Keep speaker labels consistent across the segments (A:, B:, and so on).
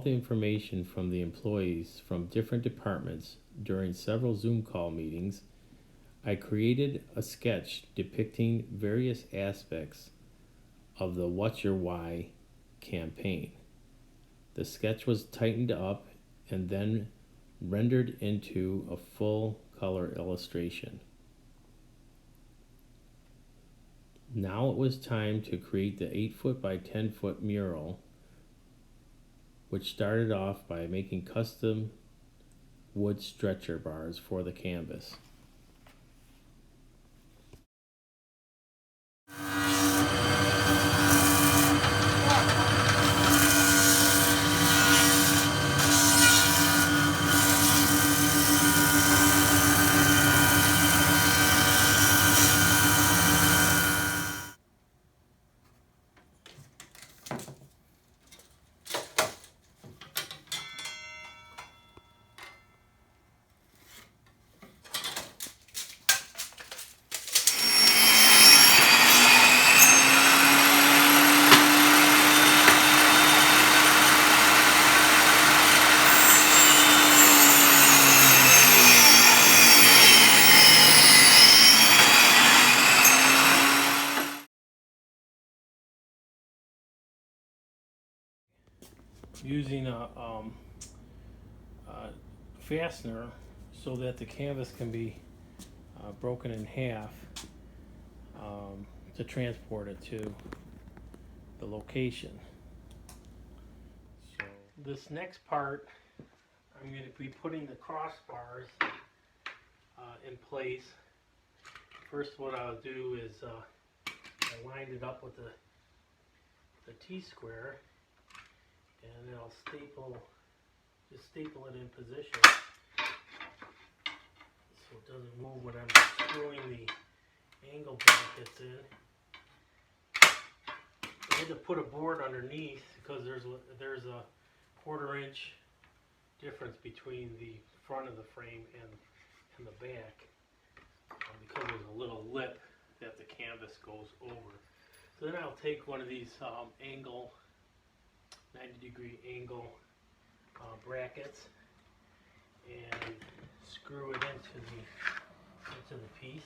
A: the information from the employees from different departments during several Zoom call meetings, I created a sketch depicting various aspects of the What's Your Why campaign. The sketch was tightened up and then rendered into a full color illustration. Now it was time to create the 8-foot by 10-foot mural, which started off by making custom wood stretcher bars for the canvas. Using a fastener so that the canvas can be broken in half to transport it to the location. So this next part, I'm going to be putting the crossbars in place. First, what I'll do is I lined it up with the T-square, and then I'll just staple it in position so it doesn't move when I'm screwing the angle brackets in. I had to put a board underneath because there's a 1/4 inch difference between the front of the frame and the back, because there's a little lip that the canvas goes over. So then I'll take one of these 90-degree angle brackets and screw it into the piece.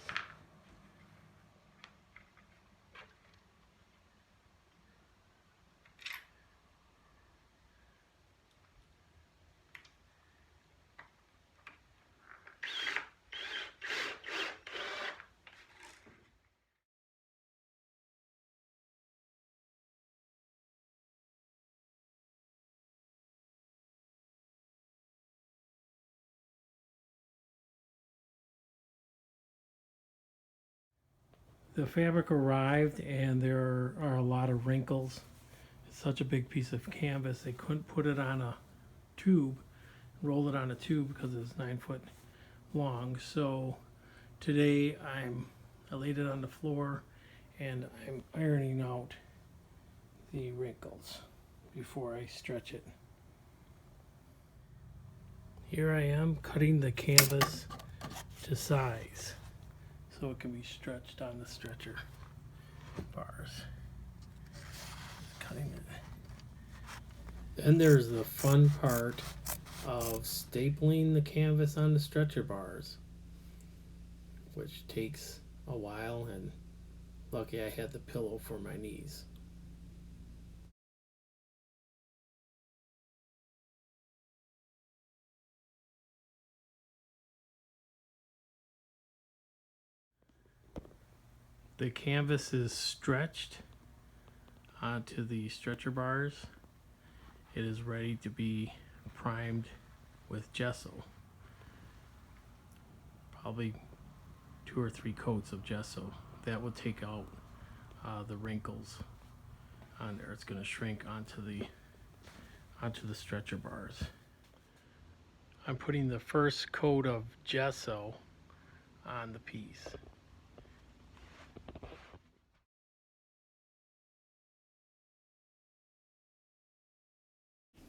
A: The fabric arrived and there are a lot of wrinkles. It's such a big piece of canvas, they couldn't put it on a tube, roll it on a tube because it's 9 foot long. So today I laid it on the floor and I'm ironing out the wrinkles before I stretch it. Here I am cutting the canvas to size so it can be stretched on the stretcher bars. Cutting it. Then there's the fun part of stapling the canvas on the stretcher bars, which takes a while, and lucky I had the pillow for my knees. The canvas is stretched onto the stretcher bars. It is ready to be primed with gesso. Probably 2 or 3 coats of gesso. That will take out the wrinkles on there. It's going to shrink onto the stretcher bars. I'm putting the first coat of gesso on the piece.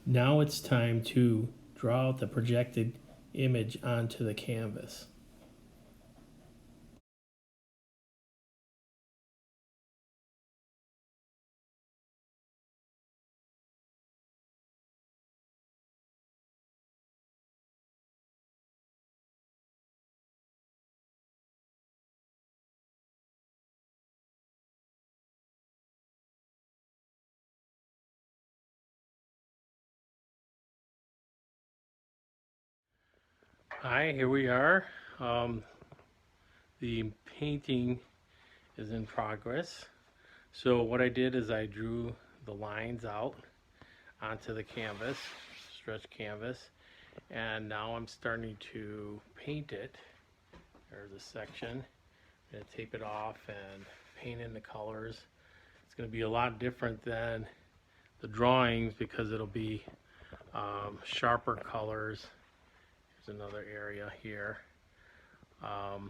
A: Now it's time to draw out the projected image onto the canvas. Hi, here we are. Um, the painting is in progress. So what I did is I drew the lines out onto the canvas, stretch canvas, and now I'm starting to paint it. There's a section. I'm going to tape it off and paint in the colors. It's going to be a lot different than the drawings because it'll be sharper colors. There's another area here. And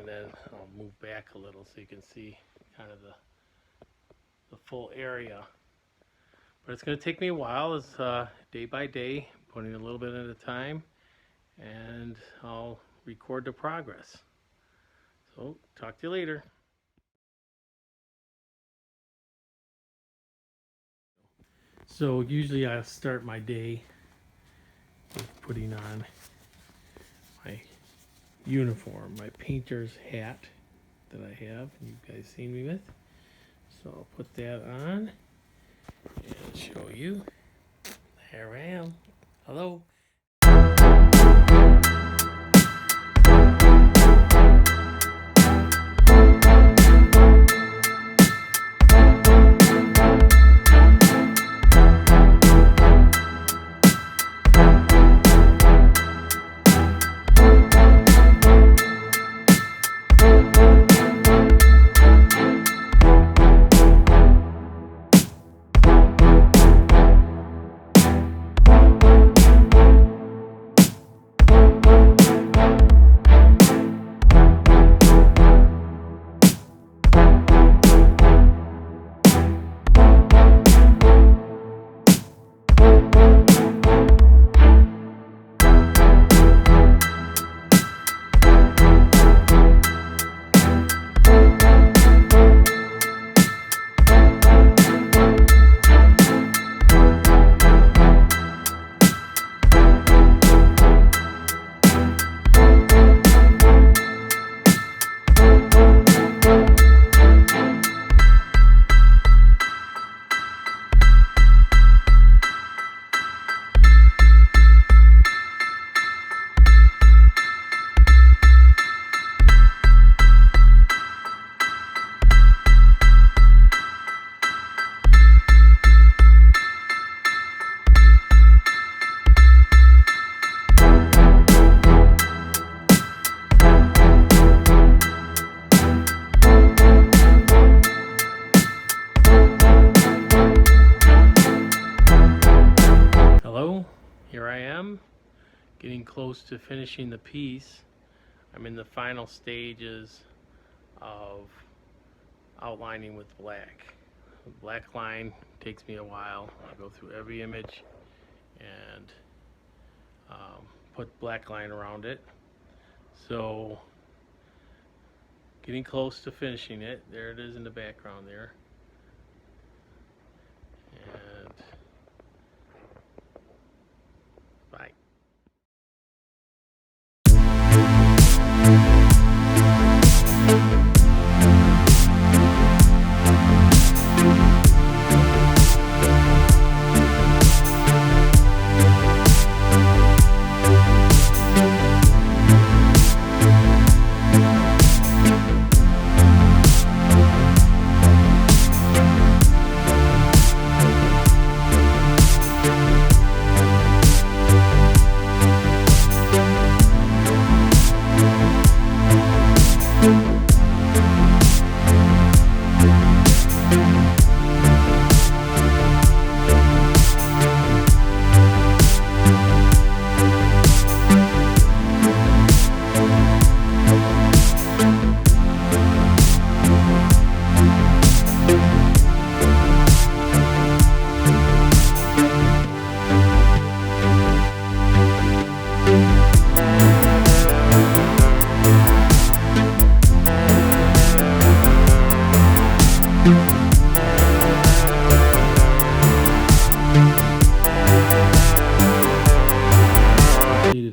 A: then I'll move back a little so you can see kind of the full area. But it's going to take me a while. It's day by day, putting a little bit at a time, and I'll record the progress. So talk to you later. So usually I start my day with putting on my uniform, my painter's hat that I have, you guys seen me with. So I'll put that on and show you. There I am. Hello. Hello, here I am, getting close to finishing the piece. I'm in the final stages of outlining with black. The black line takes me a while. I go through every image and put black line around it. So, getting close to finishing it. There it is in the background there. And bye.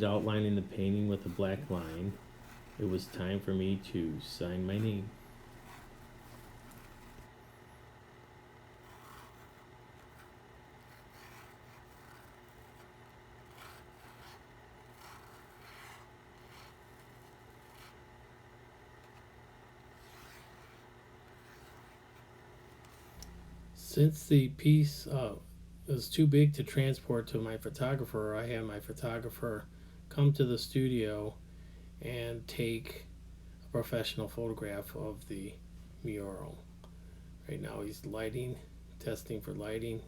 A: Outlining the painting with a black line, it was time for me to sign my name. Since the piece was too big to transport to my photographer, I had my photographer come to the studio and take a professional photograph of the mural. Right now he's testing for lighting,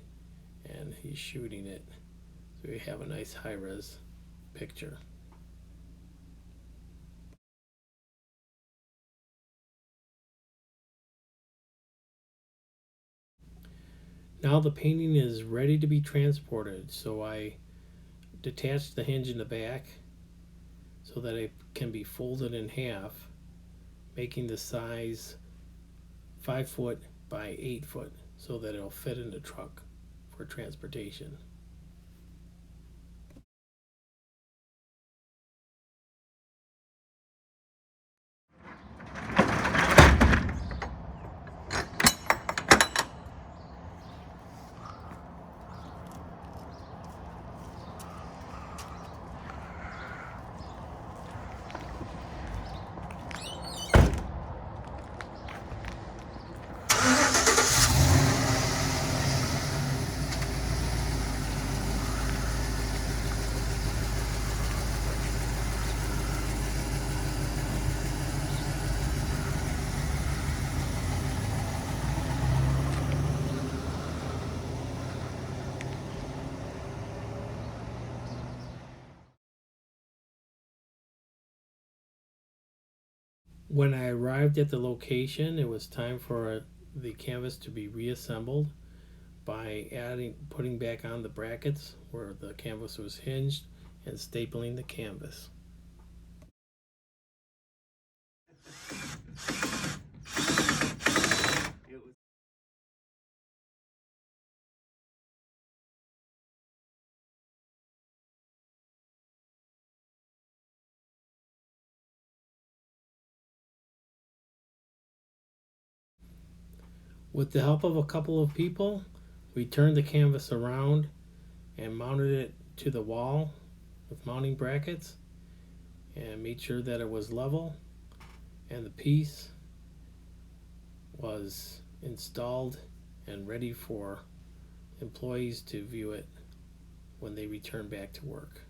A: and he's shooting it. So we have a nice high-res picture. Now the painting is ready to be transported, so I detached the hinge in the back so that it can be folded in half, making the size 5 foot by 8 foot so that it'll fit in the truck for transportation. When I arrived at the location, it was time for the canvas to be reassembled by putting back on the brackets where the canvas was hinged and stapling the canvas. With the help of a couple of people, we turned the canvas around and mounted it to the wall with mounting brackets and made sure that it was level and the piece was installed and ready for employees to view it when they return back to work.